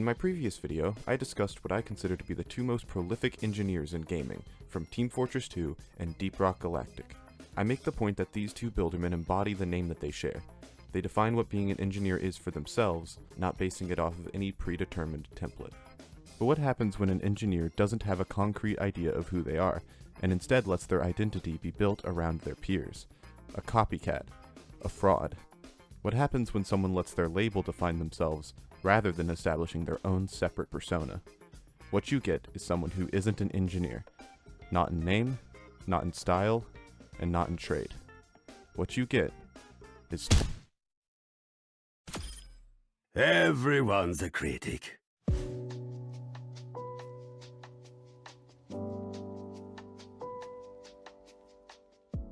In my previous video, I discussed what I consider to be the two most prolific engineers in gaming, from Team Fortress 2 and Deep Rock Galactic. I make the point that these two buildermen embody the name that they share. They define what being an engineer is for themselves, not basing it off of any predetermined template. But what happens when an engineer doesn't have a concrete idea of who they are, and instead lets their identity be built around their peers? A copycat. A fraud. What happens when someone lets their label define themselves, rather than establishing their own separate persona? What you get is someone who isn't an engineer. Not in name, not in style, and not in trade. What you get is... Everyone's a critic.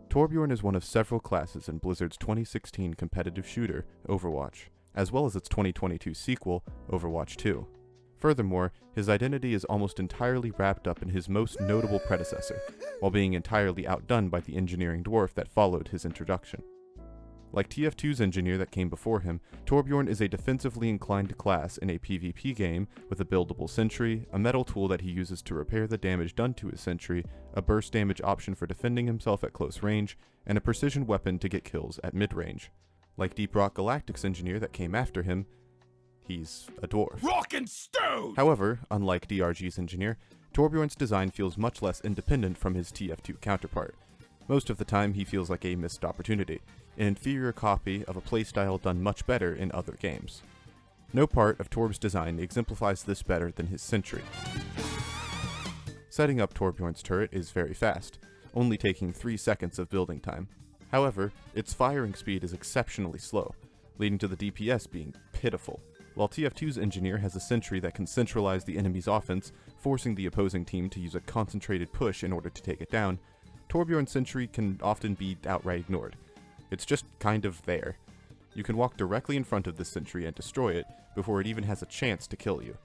Torbjorn is one of several classes in Blizzard's 2016 competitive shooter, Overwatch, as well as its 2022 sequel, Overwatch 2. Furthermore, his identity is almost entirely wrapped up in his most notable predecessor, while being entirely outdone by the engineering dwarf that followed his introduction. Like TF2's engineer that came before him, Torbjorn is a defensively inclined class in a PvP game with a buildable sentry, a metal tool that he uses to repair the damage done to his sentry, a burst damage option for defending himself at close range, and a precision weapon to get kills at mid-range. Like Deep Rock Galactic's engineer that came after him, he's a dwarf. Rock and stone! However, unlike DRG's engineer, Torbjorn's design feels much less independent from his TF2 counterpart. Most of the time he feels like a missed opportunity, an inferior copy of a playstyle done much better in other games. No part of Torb's design exemplifies this better than his sentry. Setting up Torbjorn's turret is very fast, only taking 3 seconds of building time. However, its firing speed is exceptionally slow, leading to the DPS being pitiful. While TF2's engineer has a sentry that can centralize the enemy's offense, forcing the opposing team to use a concentrated push in order to take it down, Torbjorn's sentry can often be outright ignored. It's just kind of there. You can walk directly in front of this sentry and destroy it before it even has a chance to kill you.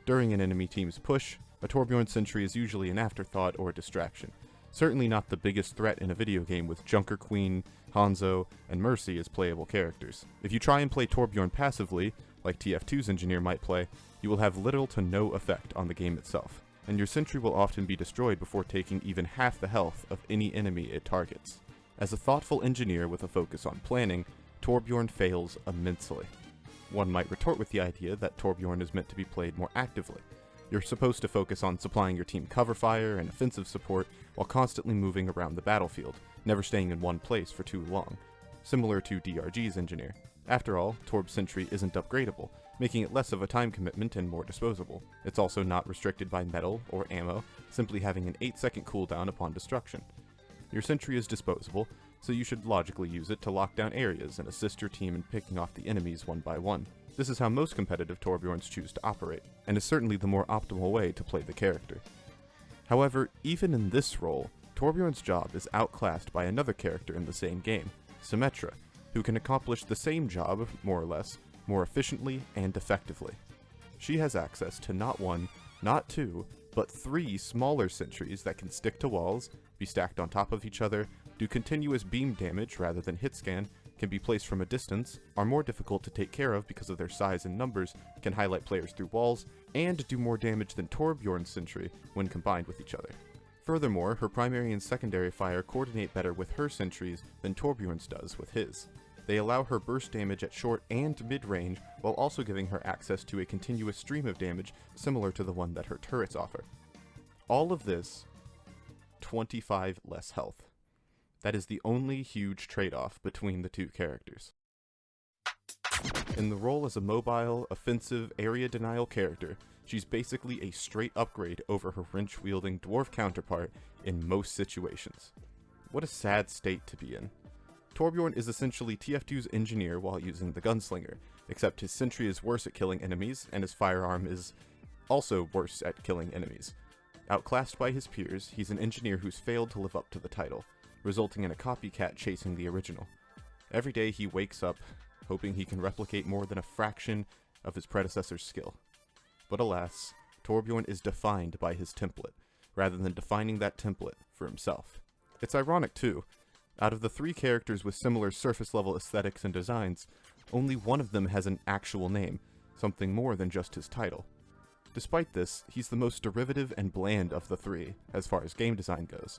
During an enemy team's push, a Torbjorn sentry is usually an afterthought or a distraction. Certainly not the biggest threat in a video game with Junker Queen, Hanzo, and Mercy as playable characters. If you try and play Torbjorn passively, like TF2's engineer might play, you will have little to no effect on the game itself, and your sentry will often be destroyed before taking even half the health of any enemy it targets. As a thoughtful engineer with a focus on planning, Torbjorn fails immensely. One might retort with the idea that Torbjorn is meant to be played more actively. You're supposed to focus on supplying your team cover fire and offensive support while constantly moving around the battlefield, never staying in one place for too long, similar to DRG's engineer. After all, Torb's sentry isn't upgradable, making it less of a time commitment and more disposable. It's also not restricted by metal or ammo, simply having an 8-second cooldown upon destruction. Your sentry is disposable, so you should logically use it to lock down areas and assist your team in picking off the enemies one by one. This is how most competitive Torbjorns choose to operate, and is certainly the more optimal way to play the character. However, even in this role, Torbjorn's job is outclassed by another character in the same game, Symmetra, who can accomplish the same job, more or less, more efficiently and effectively. She has access to not one, not two, but 3 smaller sentries that can stick to walls, be stacked on top of each other, do continuous beam damage rather than hit scan, can be placed from a distance, are more difficult to take care of because of their size and numbers, can highlight players through walls, and do more damage than Torbjorn's sentry when combined with each other. Furthermore, her primary and secondary fire coordinate better with her sentries than Torbjorn's does with his. They allow her burst damage at short and mid-range, while also giving her access to a continuous stream of damage similar to the one that her turrets offer. All of this, 25 less health. That is the only huge trade-off between the two characters. In the role as a mobile, offensive, area denial character, she's basically a straight upgrade over her wrench-wielding dwarf counterpart in most situations. What a sad state to be in. Torbjorn is essentially TF2's engineer while using the gunslinger, except his sentry is worse at killing enemies, and his firearm is also worse at killing enemies. Outclassed by his peers, he's an engineer who's failed to live up to the title, resulting in a copycat chasing the original. Every day he wakes up, hoping he can replicate more than a fraction of his predecessor's skill. But alas, Torbjorn is defined by his template, rather than defining that template for himself. It's ironic too. Out of the 3 characters with similar surface-level aesthetics and designs, only one of them has an actual name, something more than just his title. Despite this, he's the most derivative and bland of the three, as far as game design goes.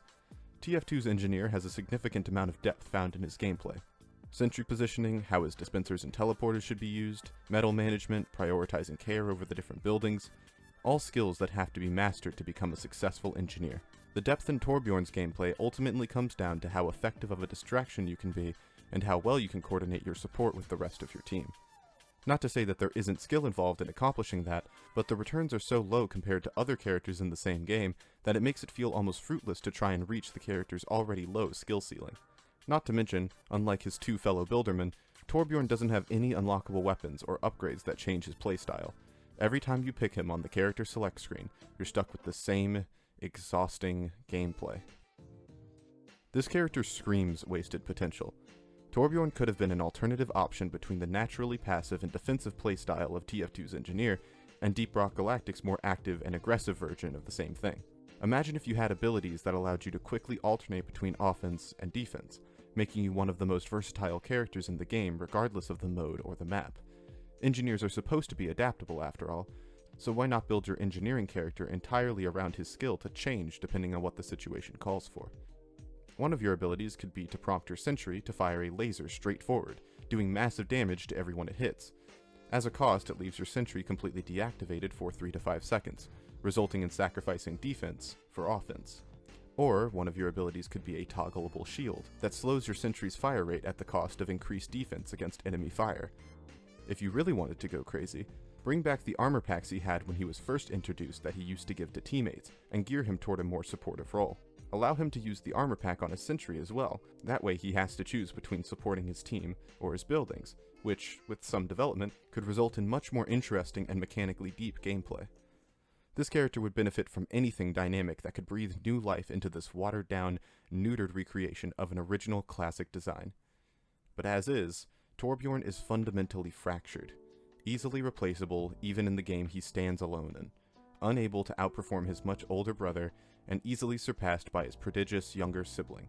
TF2's engineer has a significant amount of depth found in his gameplay. Sentry positioning, how his dispensers and teleporters should be used, metal management, prioritizing care over the different buildings, all skills that have to be mastered to become a successful engineer. The depth in Torbjorn's gameplay ultimately comes down to how effective of a distraction you can be, and how well you can coordinate your support with the rest of your team. Not to say that there isn't skill involved in accomplishing that, but the returns are so low compared to other characters in the same game that it makes it feel almost fruitless to try and reach the character's already low skill ceiling. Not to mention, unlike his two fellow buildermen, Torbjorn doesn't have any unlockable weapons or upgrades that change his playstyle. Every time you pick him on the character select screen, you're stuck with the same exhausting gameplay. This character screams wasted potential. Torbjorn could have been an alternative option between the naturally passive and defensive playstyle of TF2's engineer and Deep Rock Galactic's more active and aggressive version of the same thing. Imagine if you had abilities that allowed you to quickly alternate between offense and defense, making you one of the most versatile characters in the game regardless of the mode or the map. Engineers are supposed to be adaptable after all, so why not build your engineering character entirely around his skill to change depending on what the situation calls for? One of your abilities could be to prompt your sentry to fire a laser straight forward, doing massive damage to everyone it hits. As a cost, it leaves your sentry completely deactivated for 3 to 5 seconds, resulting in sacrificing defense for offense. Or, one of your abilities could be a toggleable shield that slows your sentry's fire rate at the cost of increased defense against enemy fire. If you really wanted to go crazy, bring back the armor packs he had when he was first introduced that he used to give to teammates, and gear him toward a more supportive role. Allow him to use the armor pack on his sentry as well, that way he has to choose between supporting his team or his buildings, which, with some development, could result in much more interesting and mechanically deep gameplay. This character would benefit from anything dynamic that could breathe new life into this watered-down, neutered recreation of an original classic design. But as is, Torbjorn is fundamentally fractured, easily replaceable even in the game he stands alone in, unable to outperform his much older brother, and easily surpassed by his prodigious younger sibling.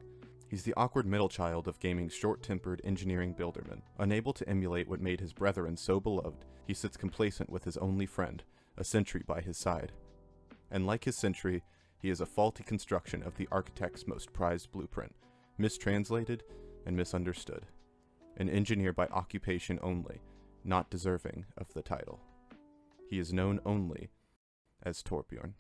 He's the awkward middle child of gaming's short-tempered engineering builderman. Unable to emulate what made his brethren so beloved, he sits complacent with his only friend, a sentry by his side. And like his sentry, he is a faulty construction of the architect's most prized blueprint, mistranslated and misunderstood. An engineer by occupation only, not deserving of the title. He is known only as Torbjorn.